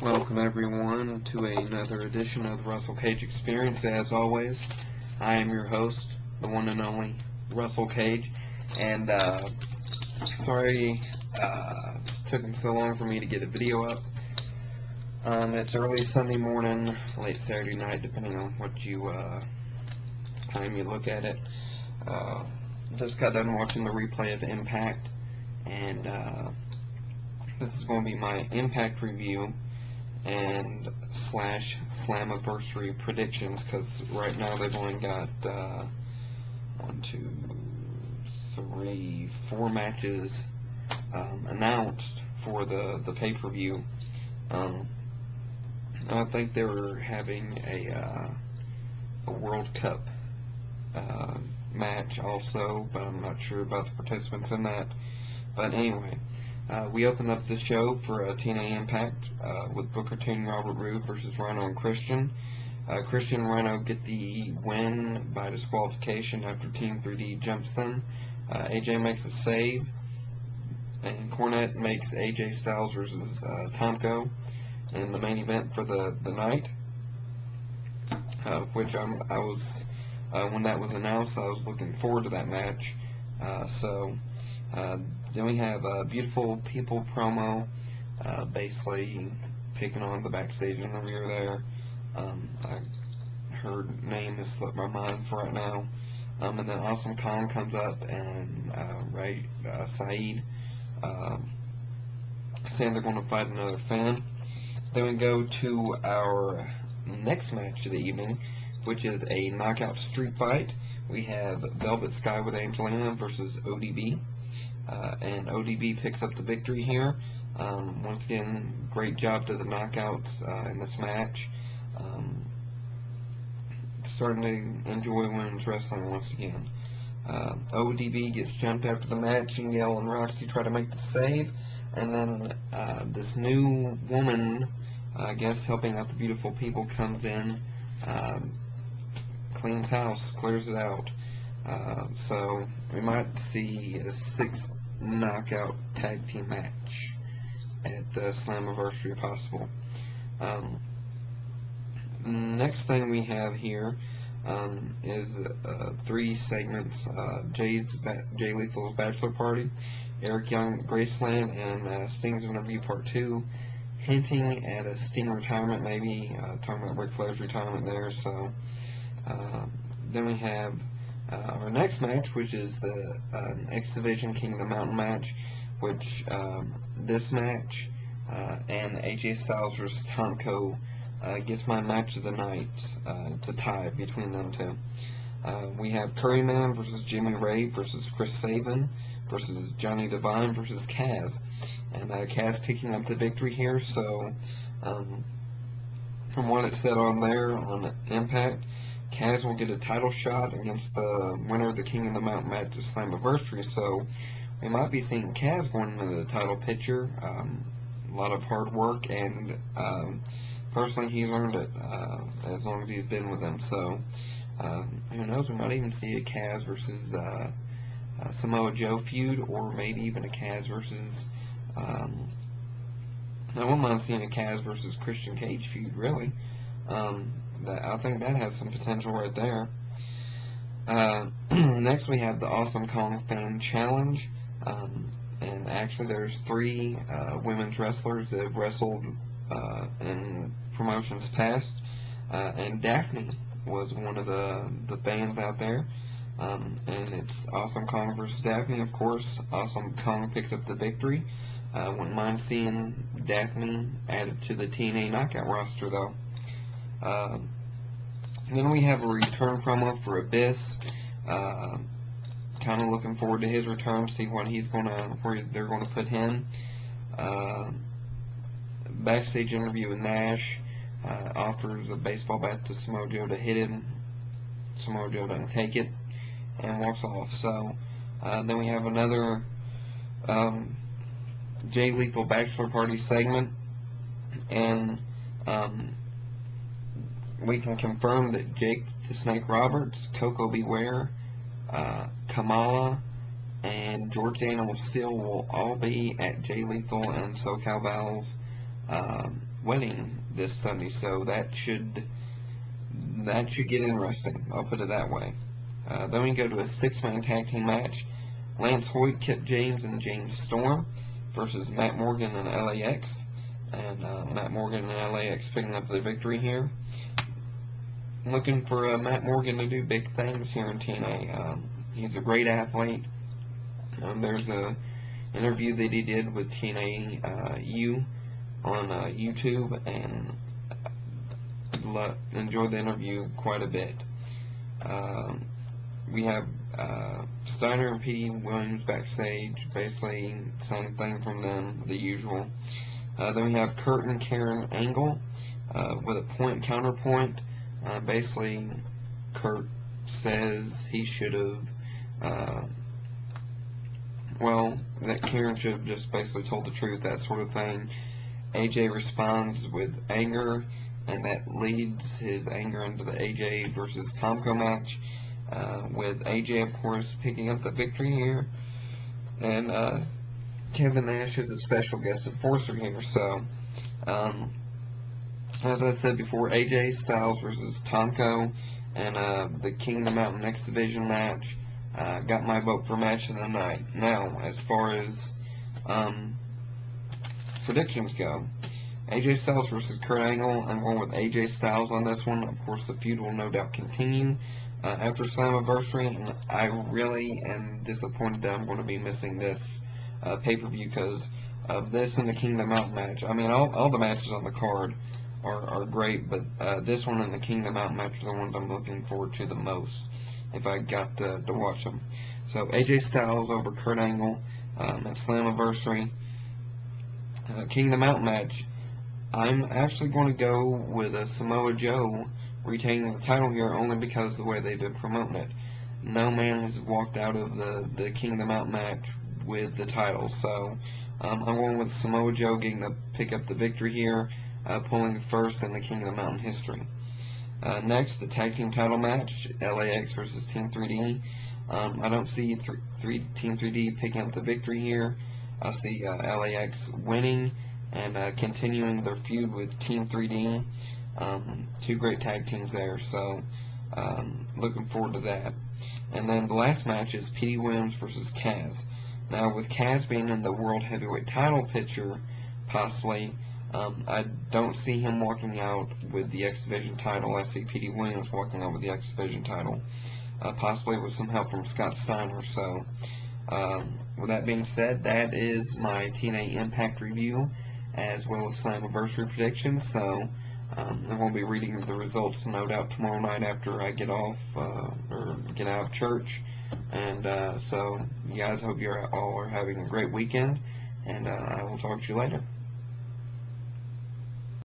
Welcome everyone to another edition of the Russell Cage Experience. As always, I am your host, the one and only Russell Cage, and sorry it took so long for me to get a video up. It's early Sunday morning, late Saturday night, depending on what time you look at it. Just got done watching the replay of Impact, and this is going to be my Impact review and / Slammiversary Predictions, because right now they've only got 1, 2, 3, 4 matches announced for the pay-per-view. I think they were having a World Cup match also, but I'm not sure about the participants in that. But anyway, we opened up the show for TNA Impact with Booker T and Robert Roode versus Rhino and Christian. Christian and Rhino get the win by disqualification after Team 3D jumps them. AJ makes a save, and Cornette makes AJ Styles versus Tomko in the main event for the night, which I was when that was announced, I was looking forward to that match. Then we have a Beautiful People promo, basically picking on the backstage interviewer there. Her name has slipped my mind for right now. And then Awesome Kong comes up and Saeed saying they're going to fight another fan. Then we go to our next match of the evening, which is a knockout street fight. We have Velvet Sky with Angelina versus ODB. And ODB picks up the victory here. Once again, great job to the knockouts in this match. Starting to enjoy women's wrestling once again. ODB gets jumped after the match, and Yale and Roxy try to make the save. And then this new woman, I guess helping out the Beautiful People, comes in, cleans house, clears it out. So we might see a 6 knockout tag team match at the Slammiversary possible. Next thing we have here is 3 segments: Jay Lethal's Bachelor Party, Eric Young Graceland, and Sting's Interview Part 2, hinting at a Sting retirement, maybe talking about Ric Flair's retirement there. So then we have our next match, which is the X Division King of the Mountain match, which this match and AJ Styles vs. Tomko gets my match of the night. It's a tie between them two. We have Curryman versus Jimmy Ray versus Chris Sabin versus Johnny Devine versus Kaz. And Kaz picking up the victory here. So from what it said on there on Impact, Kaz will get a title shot against the winner of the King of the Mountain match at Slammiversary. So we might be seeing Kaz going into the title picture. A lot of hard work, and personally, he's earned it as long as he's been with them. So who knows? We might even see a Kaz versus Samoa Joe feud, or maybe even a Kaz versus. I wouldn't mind seeing a Kaz versus Christian Cage feud, really. I think that has some potential right there. Next, we have the Awesome Kong Fan Challenge. And actually, there's 3 women's wrestlers that have wrestled in promotions past. And Daphne was one of the fans out there. And it's Awesome Kong versus Daphne, of course. Awesome Kong picks up the victory. Wouldn't mind seeing Daphne added to the TNA Knockout roster, though. Then we have a return promo for Abyss. Kind of looking forward to his return, see what where they're gonna put him. Backstage interview with Nash. Offers a baseball bat to Samoa Joe to hit him. Samoa Joe doesn't take it and walks off. So then we have another Jay Lethal Bachelor Party segment, and we can confirm that Jake the Snake Roberts, Coco Beware, Kamala, and George Daniel Steele will all be at Jay Lethal and SoCal Val's winning this Sunday, so that should get interesting. I'll put it that way. Then we go to a 6-man tag team match. Lance Hoyt, Kip James, and James Storm versus Matt Morgan and LAX. And Matt Morgan and LAX picking up the victory here. Looking for Matt Morgan to do big things here in TNA. He's a great athlete. There's a interview that he did with TNA U on YouTube, and enjoyed the interview quite a bit. We have Steiner and P.D. Williams backstage, basically same thing from them, the usual. Then we have Kurt and Karen Angle with a point counterpoint. Basically, Kurt says he should have, that Karen should have just basically told the truth, that sort of thing. AJ responds with anger, and that leads his anger into the AJ versus Tomko match, with AJ, of course, picking up the victory here. And Kevin Nash is a special guest enforcer here. So, as I said before, AJ Styles versus Tomko, and the King of the Mountain X Division match. Got my vote for match of the night. Now, as far as predictions go, AJ Styles versus Kurt Angle, I'm going with AJ Styles on this one. Of course, the feud will no doubt continue after Slammiversary, and I really am disappointed that I'm going to be missing this pay-per-view because of this and the King of the Mountain match. I mean, all the matches on the card are great, but this one and the King of the Mountain match are the ones I'm looking forward to the most, if I got to watch them. So, AJ Styles over Kurt Angle at Slammiversary. King of the Mountain match, I'm actually going to go with a Samoa Joe retaining the title here, only because of the way they've been promoting it. No man has walked out of the King of the Mountain match with the title, so I'm going with Samoa Joe getting to pick up the victory here, pulling first in the King of the Mountain history. Next, the tag team title match, LAX versus Team 3D. I don't see Team 3D picking up the victory here. I see LAX winning and continuing their feud with Team 3D. Two great tag teams there, so looking forward to that. And then the last match is P.D. Williams versus Kaz. Now, with Kaz being in the World Heavyweight title picture, possibly, I don't see him walking out with the X Division title. I see P.D. Williams walking out with the X Division title, possibly with some help from Scott Steiner. So, with that being said, that is my TNA Impact review, as well as Slammiversary predictions. So, I'm going to be reading the results, no doubt, tomorrow night after I get off, or get out of church. And so, you guys, hope you all are having a great weekend, and I will talk to you later.